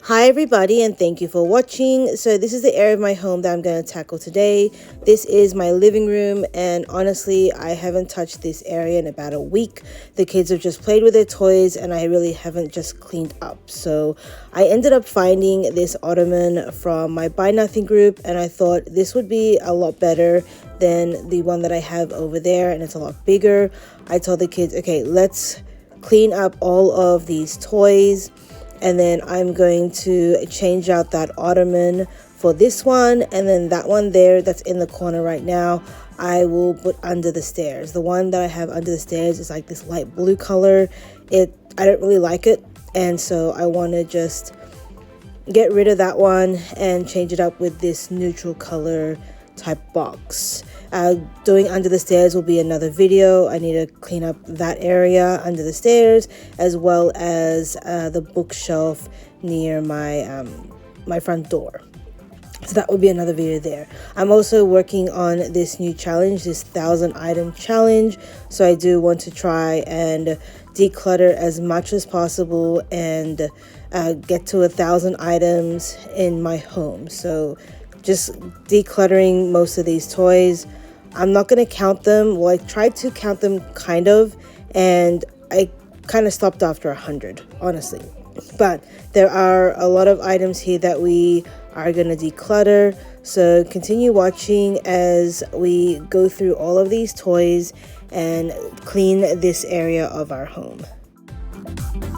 Hi everybody, and thank you for watching. So this is the area of my home that I'm going to tackle today. This is my living room, and honestly I haven't touched this area in about a week. The kids have just played with their toys and I really haven't just cleaned up. So I ended up finding this ottoman from my Buy Nothing group, and I thought this would be a lot better than the one that I have over there, and it's a lot bigger. I told the kids, okay, let's clean up all of these toys, and then I'm going to change out that ottoman for this one, and then that one there that's in the corner right now I will put under the stairs. The one that I have under the stairs is like this light blue color. I don't really like it, and so I want to just get rid of that one and change it up with this neutral color type box. Doing under the stairs will be another video. I need to clean up that area under the stairs, as well as the bookshelf near my front door. So that will be another video there. I'm also working on this new challenge, this 1,000 item challenge. So I do want to try and declutter as much as possible and get to 1,000 items in my home. So just decluttering most of these toys. I'm not going to count them. Well, I tried to count them kind of, and I kind of stopped after 100, honestly. But there are a lot of items here that we are going to declutter. So continue watching as we go through all of these toys and clean this area of our home.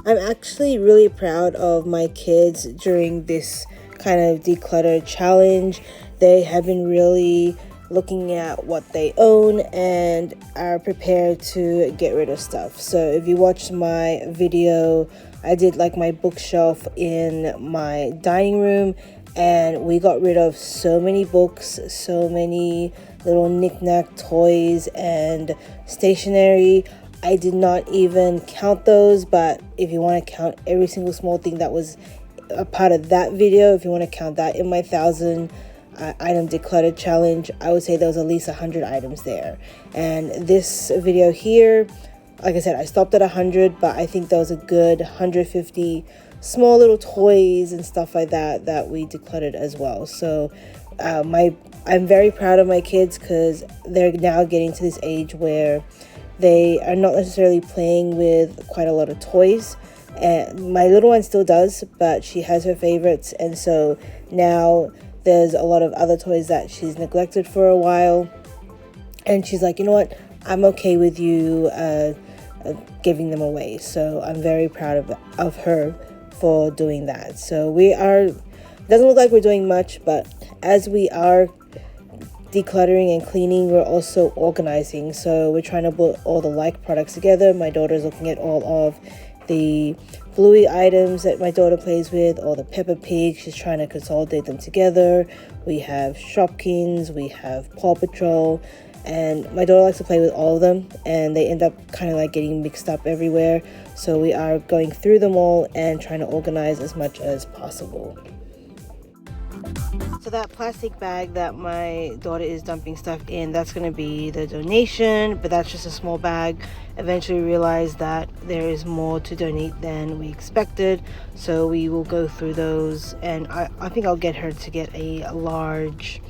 I'm actually really proud of my kids during this kind of declutter challenge. They have been really looking at what they own and are prepared to get rid of stuff. So if you watched my video, I did like my bookshelf in my dining room, and we got rid of so many books, so many little knick-knack toys and stationery. I did not even count those, but if you want to count every single small thing that was a part of that video, if you want to count that in my 1,000 item declutter challenge, I would say there was at least 100 items there. And this video here, like I said, I stopped at 100, but I think there was a good 150 small little toys and stuff like that we decluttered as well. So I'm very proud of my kids, because they're now getting to this age where they are not necessarily playing with quite a lot of toys. And my little one still does, but she has her favorites, and so now there's a lot of other toys that she's neglected for a while, and she's like, you know what, I'm okay with you giving them away. So I'm very proud of her for doing that. So it doesn't look like we're doing much, but as we are decluttering and cleaning, we're also organizing. So we're trying to put all the like products together. My daughter's looking at all of the Bluey items that my daughter plays with, or the Peppa Pig. She's trying to consolidate them together. We have Shopkins, we have Paw Patrol, and my daughter likes to play with all of them, and they end up kind of like getting mixed up everywhere. So we are going through them all and trying to organize as much as possible. So that plastic bag that my daughter is dumping stuff in, that's going to be the donation, but that's just a small bag. Eventually we realized that there is more to donate than we expected, so we will go through those, and I think I'll get her to get a large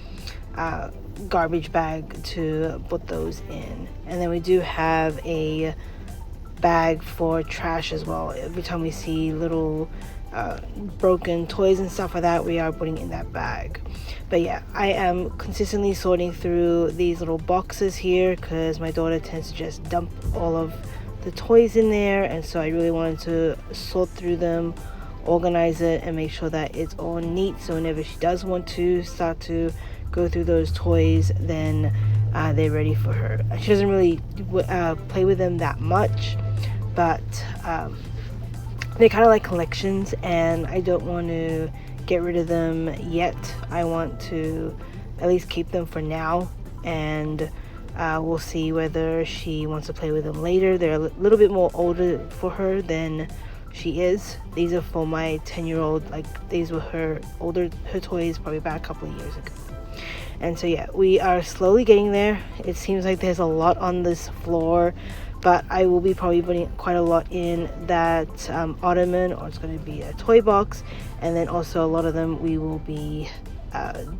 garbage bag to put those in. And then we do have a bag for trash as well. Every time we see little broken toys and stuff like that, we are putting in that bag. But yeah, I am consistently sorting through these little boxes here, because my daughter tends to just dump all of the toys in there, and so I really wanted to sort through them, organize it, and make sure that it's all neat, so whenever she does want to start to go through those toys, then they're ready for her. She doesn't really play with them that much, but they're kind of like collections, and I don't want to get rid of them yet. I want to at least keep them for now, and we'll see whether she wants to play with them later. They're a little bit more older for her than she is. These are for my 10-year-old. Like, these were her toys probably about a couple of years ago. And so yeah, we are slowly getting there. It seems like there's a lot on this floor, but I will be probably putting quite a lot in that ottoman, or it's going to be a toy box, and then also a lot of them we will be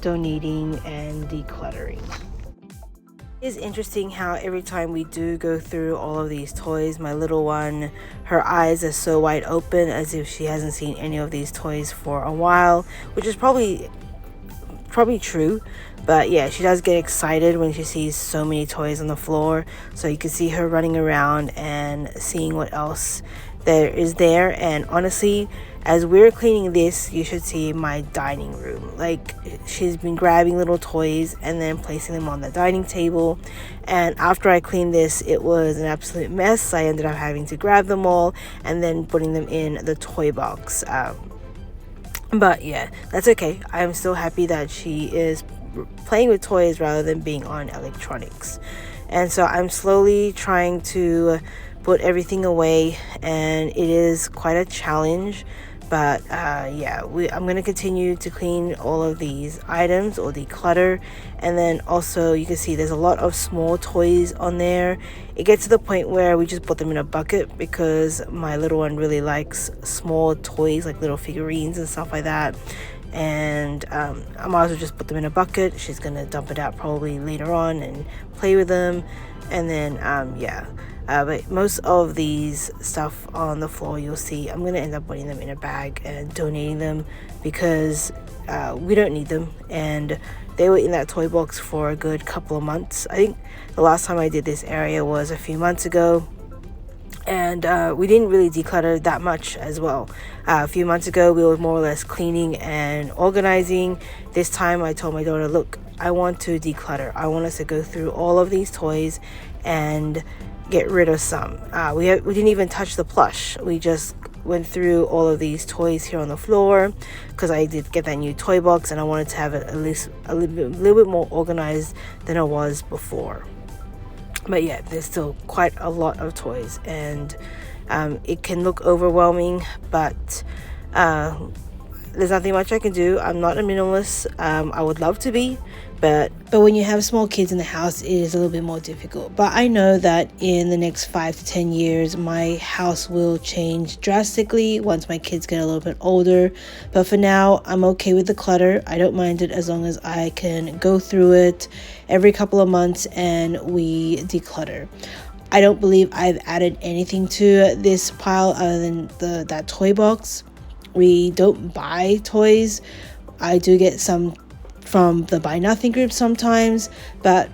donating and decluttering. It's interesting how every time we do go through all of these toys, my little one, her eyes are so wide open as if she hasn't seen any of these toys for a while, which is probably true. But yeah, she does get excited when she sees so many toys on the floor, so you can see her running around and seeing what else there is there. And honestly, as we're cleaning this, you should see my dining room. Like, she's been grabbing little toys and then placing them on the dining table, and after I cleaned this, it was an absolute mess. I ended up having to grab them all and then putting them in the toy box. But yeah, that's okay. I'm still happy that she is playing with toys rather than being on electronics. And so I'm slowly trying to put everything away, and it is quite a challenge. But yeah, I'm going to continue to clean all of these items or declutter. And then also you can see there's a lot of small toys on there. It gets to the point where we just put them in a bucket because my little one really likes small toys, like little figurines and stuff like that. And I might as well just put them in a bucket. She's going to dump it out probably later on and play with them. And then yeah. But most of these stuff on the floor, you'll see I'm going to end up putting them in a bag and donating them because we don't need them. And they were in that toy box for a good couple of months. I think the last time I did this area was a few months ago. And we didn't really declutter that much as well. A few months ago, we were more or less cleaning and organizing. This time I told my daughter, look, I want to declutter. I want us to go through all of these toys and get rid of some. We didn't even touch the plush. We just went through all of these toys here on the floor because I did get that new toy box and I wanted to have it at least a little bit more organized than it was before. But yeah, there's still quite a lot of toys, and it can look overwhelming, but there's nothing much I can do. I'm not a minimalist. I would love to be, but when you have small kids in the house, it is a little bit more difficult. But I know that in the next 5 to 10 years, my house will change drastically once my kids get a little bit older. But for now, I'm okay with the clutter. I don't mind it as long as I can go through it every couple of months and we declutter. I don't believe I've added anything to this pile other than that toy box. We don't buy toys. I do get some from the Buy Nothing group sometimes, but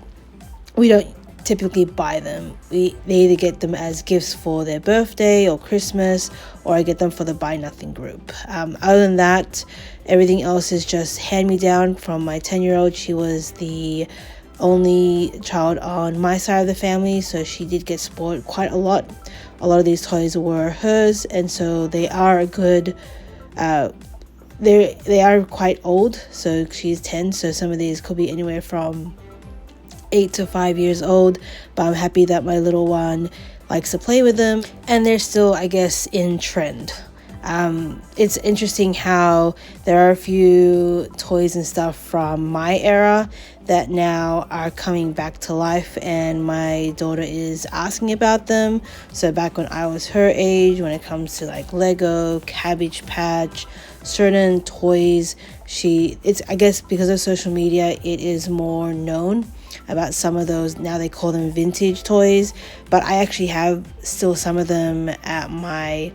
we don't typically buy them. They either get them as gifts for their birthday or Christmas, or I get them for the Buy Nothing group. Other than that, everything else is just hand-me-down from my 10-year-old. She was the only child on my side of the family, so she did get spoiled quite a lot. A lot of these toys were hers, and so they are a good they are quite old. So she's 10, so some of these could be anywhere from 8 to 5 years old, but I'm happy that my little one likes to play with them, and they're still, I guess, in trend. It's interesting how there are a few toys and stuff from my era that now are coming back to life, and my daughter is asking about them. So back when I was her age, when it comes to like Lego, Cabbage Patch, certain toys, I guess because of social media, it is more known about some of those. Now they call them vintage toys, but I actually have still some of them at my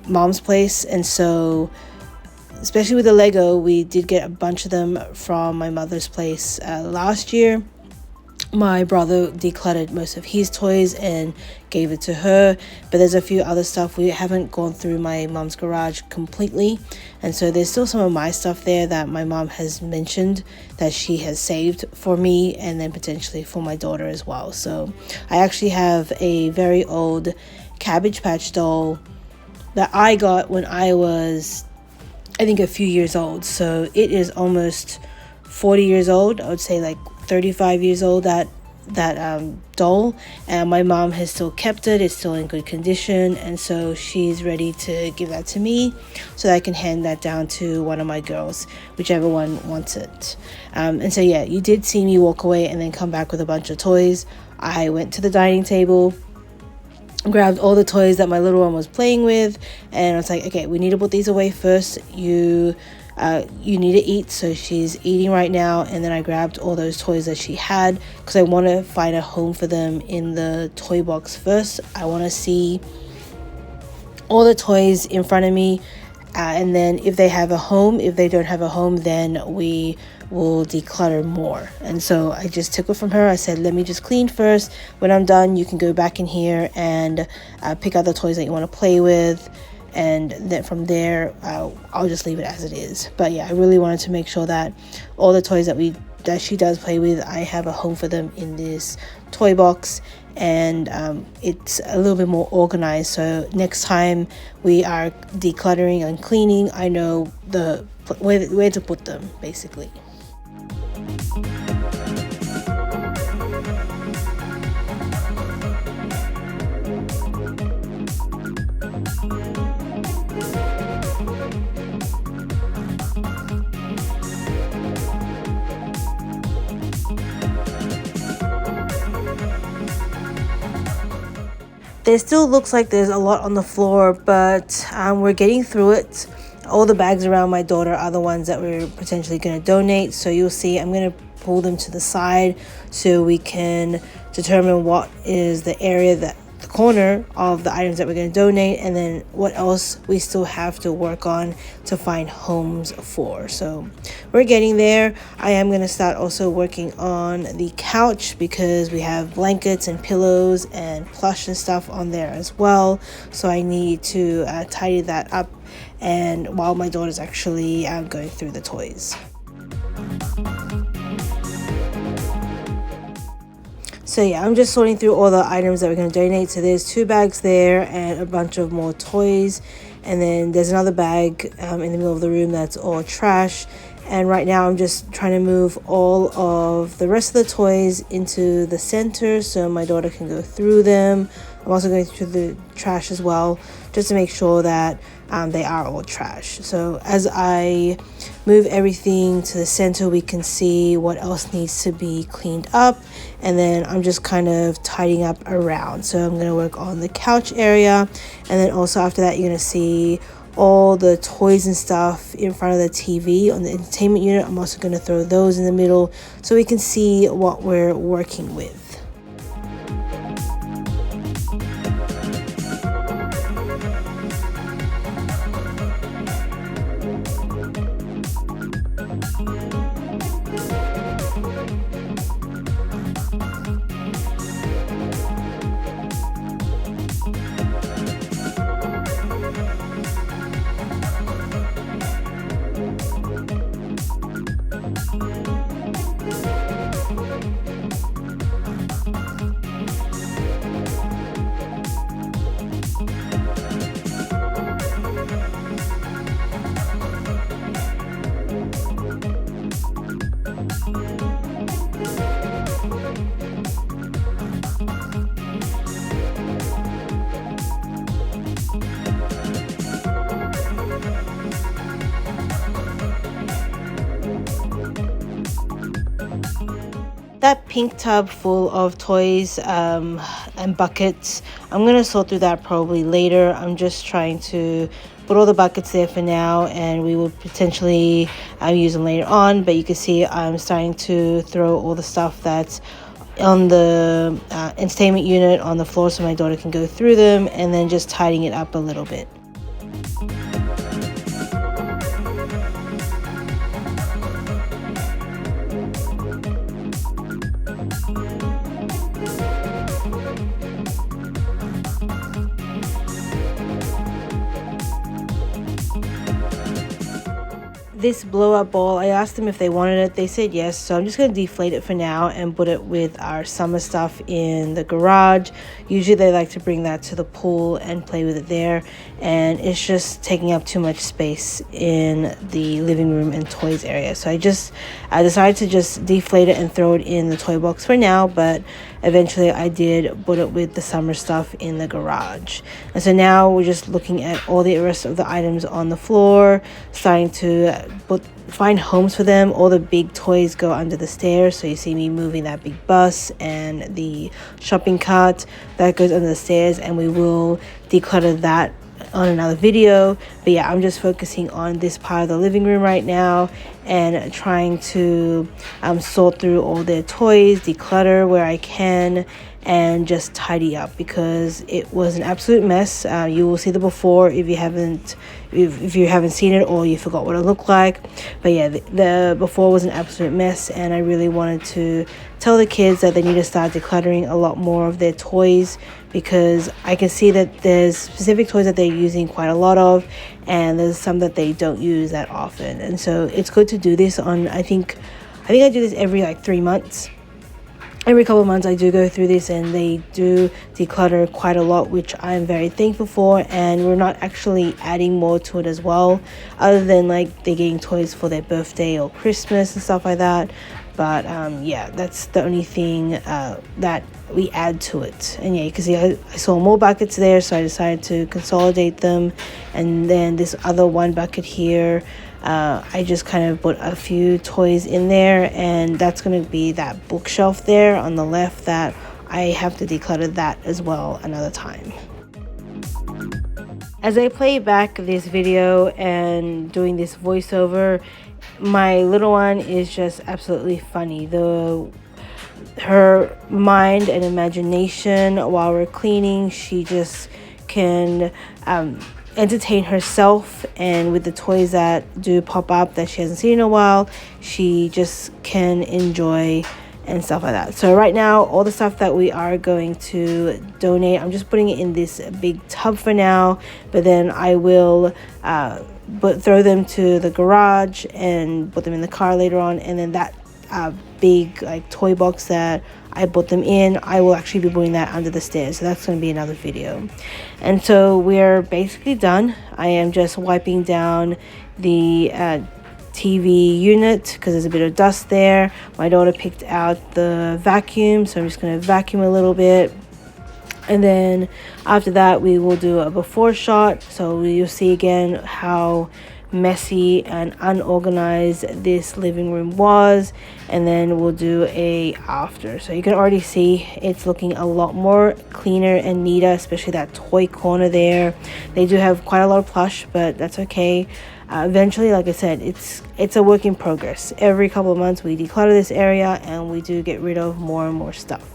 mom's place. And so especially with the Lego, we did get a bunch of them from my mother's place last year. My brother decluttered most of his toys and gave it to her, but there's a few other stuff. We haven't gone through my mom's garage completely, and so there's still some of my stuff there that my mom has mentioned that she has saved for me and then potentially for my daughter as well. So I actually have a very old Cabbage Patch doll that I got when I was, I think, a few years old. So it is almost 40 years old. I would say like 35 years old, that doll, and my mom has still kept it. It's still in good condition, and so she's ready to give that to me so that I can hand that down to one of my girls, whichever one wants it. And so yeah, you did see me walk away and then come back with a bunch of toys. I went to the dining table, grabbed all the toys that my little one was playing with, and I was like, okay, we need to put these away first. You need to eat. So she's eating right now, and then I grabbed all those toys that she had because I want to find a home for them in the toy box first. I want to see all the toys in front of me, and then if they have a home, if they don't have a home, then we will declutter more. And so I just took it from her. I said, let me just clean first. When I'm done, you can go back in here and pick out the toys that you want to play with, and then from there I'll just leave it as it is. But yeah, I really wanted to make sure that all the toys that she does play with, I have a home for them in this toy box, and it's a little bit more organized, so next time we are decluttering and cleaning, I know the where to put them, basically. There still looks like there's a lot on the floor, but we're getting through it. All the bags around my daughter are the ones that we're potentially going to donate. So you'll see I'm going to pull them to the side so we can determine what is the area, the corner of the items that we're going to donate, and then what else we still have to work on to find homes for. So we're getting there. I am going to start also working on the couch because we have blankets and pillows and plush and stuff on there as well. So I need to tidy that up, and while my daughter's actually going through the toys. So yeah, I'm just sorting through all the items that we're going to donate. So there's 2 bags there and a bunch of more toys. And then there's another bag in the middle of the room that's all trash. And right now I'm just trying to move all of the rest of the toys into the center so my daughter can go through them. I'm also going through the trash as well, just to make sure that they are all trash. So as I move everything to the center, we can see what else needs to be cleaned up, and then I'm just kind of tidying up around. So I'm going to work on the couch area, and then also after that you're going to see all the toys and stuff in front of the TV on the entertainment unit. I'm also going to throw those in the middle so we can see what we're working with. That pink tub full of toys and buckets, I'm going to sort through that probably later. I'm just trying to put all the buckets there for now, and we will potentially use them later on. But you can see I'm starting to throw all the stuff that's on the entertainment unit on the floor so my daughter can go through them, and then just tidying it up a little bit. This blow up ball, I asked them if they wanted it. They said yes, so I'm just going to deflate it for now and put it with our summer stuff in the garage. Usually they like to bring that to the pool and play with it there, and it's just taking up too much space in the living room and toys area. So I decided to just deflate it and throw it in the toy box for now, but eventually I did put it with the summer stuff in the garage. And so now we're just looking at all the rest of the items on the floor, starting to find homes for them. All the big toys go under the stairs, so you see me moving that big bus and the shopping cart that goes under the stairs, and we will declutter that on another video. But yeah, I'm just focusing on this part of the living room right now and trying to sort through all their toys, declutter where I can, and just tidy up because it was an absolute mess. You will see the before if you haven't seen it or you forgot what it looked like. But yeah, the before was an absolute mess, and I really wanted to tell the kids that they need to start decluttering a lot more of their toys, because I can see that there's specific toys that they're using quite a lot of, and there's some that they don't use that often. And so it's good to do this on, I think I do this every like 3 months. Every couple of months I do go through this, and they do declutter quite a lot, which I'm very thankful for. And we're not actually adding more to it as well, other than like they're getting toys for their birthday or Christmas and stuff like that. But yeah, that's the only thing that we add to it. And yeah, you can see I saw more buckets there, so I decided to consolidate them. And then this other one bucket here, I just kind of put a few toys in there, and that's going to be that bookshelf there on the left that I have to declutter that as well another time. As I play back this video and doing this voiceover, my little one is just absolutely funny. Her mind and imagination while we're cleaning, she just can entertain herself, and with the toys that do pop up that she hasn't seen in a while, she just can enjoy and stuff like that. So right now, all the stuff that we are going to donate, I'm just putting it in this big tub for now, but then I will throw them to the garage and put them in the car later on. And then that big like toy box that I put them in, I will actually be putting that under the stairs, so that's going to be another video. And so we're basically done. I am just wiping down the TV unit because there's a bit of dust there. My daughter picked out the vacuum, so I'm just going to vacuum a little bit. And then after that, we will do a before shot, so you'll see again how messy and unorganized this living room was, and then we'll do a after. So you can already see it's looking a lot more cleaner and neater, especially that toy corner there. They do have quite a lot of plush, but that's okay. Eventually, like I said, it's a work in progress. Every couple of months we declutter this area and we do get rid of more and more stuff.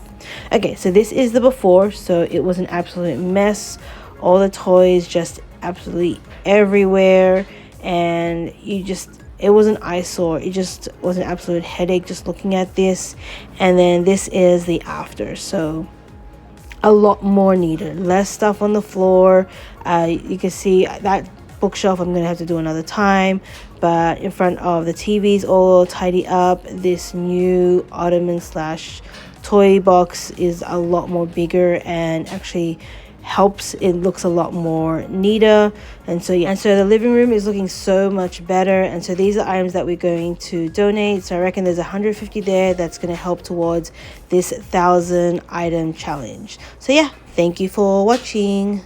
Okay, so this is the before. So it was an absolute mess, all the toys just absolutely everywhere, and it was an eyesore. It just was an absolute headache just looking at this. And then this is the after, so a lot more needed, less stuff on the floor. You can see that bookshelf I'm gonna have to do another time, but in front of the TV's all tidy up. This new ottoman / toy box is a lot more bigger and actually helps. It looks a lot more neater. And so yeah, and so the living room is looking so much better. And so these are items that we're going to donate. So I reckon there's 150 there that's going to help towards this 1,000 item challenge. So yeah, thank you for watching.